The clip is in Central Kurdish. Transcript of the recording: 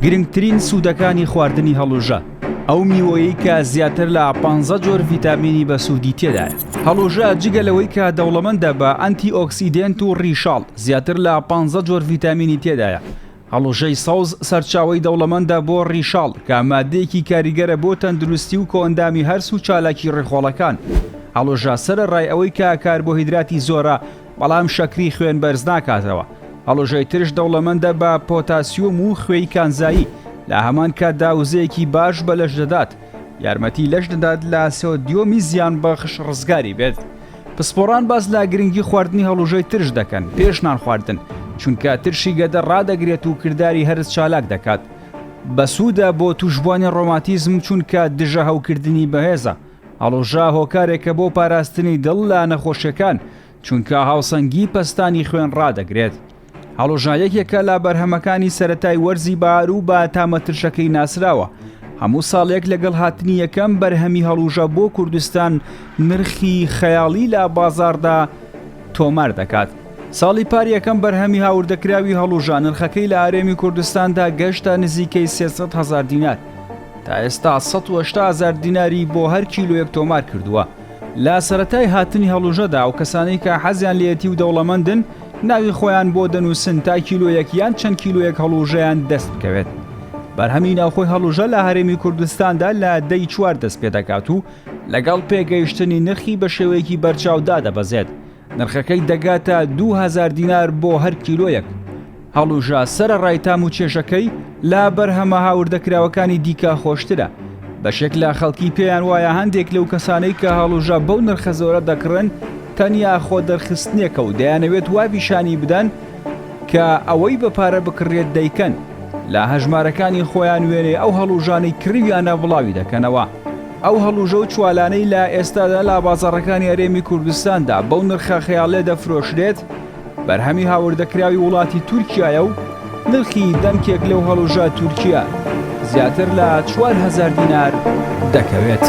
گرنگترین سوودەکانی خواردنی هەڵوژە ئەو میوەیەی کە زیاتر لە 15 جۆر ڤیتامینی بە سوودی تێدایە. هەڵوژە جگە لەوەی کە دەوڵەمەندە بە ئەنتی ئۆکسیدێنت و ڕیشاڵ زیاتر لە 15 جۆر ڤیتامینی تێدایە. هەڵوژەی سەوز سەرچاوەی دەوڵەمەندە بۆ ڕیشاڵ کە مادەیەکی کاریگەرە بۆ تەندروستی و کۆئەندامی هەرس و چالاکی ڕێخۆڵەکان. هەڵوژە سەرەڕای ئەوەی کە کاربۆهیدراتی زۆرە بەڵام شەکری خوێن بەرز ناکاتەوە. هەڵوژەی ترش دەوڵەمەندە بە پۆتاسیۆم و خوێی کانزایی لە هەمان کاتدا وزەیەکی باش بە لەش دەدات، یارمەتی لەش دەدات لە سۆدیۆمی زیان بەخش ڕزگاری بێت. پسپۆڕان باس لە گرنگی خواردنی هەڵوژەی ترش دەکەن پێش نان خواردن، چونکە ترشی گەدە ڕادەگرێت و کردداری هەرس چالاک دەکات. بەسوودە بۆ توشبوانی ڕۆماتیزم چونکە دژە هەوکردنی بەهێزە. هەڵوژە هۆکارێکە بۆ پاراستنی دڵ لە نەخۆشیەکان چونکە هاوسەنگی پەستانی خوێن ڕادەگرێت. هەڵوژە یەکێکە لە بەرهەمەکانی سەرەتای وەرزی بەهار و بە تامەترشەکەی ناسراوە. هەموو ساڵێک لەگەڵ هاتنی یەکەم بەرهەمی هەڵوژە بۆ کوردستان نرخی خەیاڵی لە بازاردا تۆمار دەکات. ساڵی پار یەکەم بەرهەمی هاوردەکراوی هەڵوژە نرخەکەی لە هەرێمی کوردستاندا گەشتە نزیکەی 300,000 دینار. تا ئێستا 180,000 دیناری بۆ هەر کیلۆیەک تۆمار کردووە. لە سەرەتای هاتنی هەڵوژەدا و کەسانەی کە حەزیان لێتی و دەوڵەمەندن ناوی خۆیان بۆ دەنووسن تا کیلۆیەک یان چەند کیلۆیەک هەڵوژەیان دەست بکەوێت. بەرهەمی ناوخۆی هەڵوژە لە هەرێمی کوردستاندا لە دەی 4 دەست پێ دەکات و لەگەڵ پێگەیشتنی نرخی بە شێوەیەکی بەرچاودا دەبەزێت. نرخەکەی دەگاتە 2,000 دینار بۆ هەر کیلۆیەک. هەڵوژە سەرەڕای تام و چێژەکەی لە بەرهەمە هاوردەکراوەکانی دیکە خۆشترە. بەشێک لە خەڵکی پێیان وایە هەندێک لەو کەسانەی کە هەڵوژە بەو نرخە زۆرە دەکڕن تەنیا خۆ دەرخستنیەکە و دەیانەوێت وابیشانی بدەن کە ئەوەی بە پارە بکڕێت دەیکەن. لە هەژمارەکانی خۆیان وێنێ ئەو هەڵوژانەی کڕیویانە بڵاوی دەکەنەوە. ئەو هەڵوژە و چوالانەی لە ئێستادا لە بازاڕەکانی هەرێمی کوردستاندا بەو نرخە خەیاڵێ دەفرۆشرێت بەرهەمی هاوردەکراوی وڵاتی تورکیایە و نرخی دەمکێک لەو هەڵوژە تورکیا زیاتر لە 4,000 دینار دەکەوێت.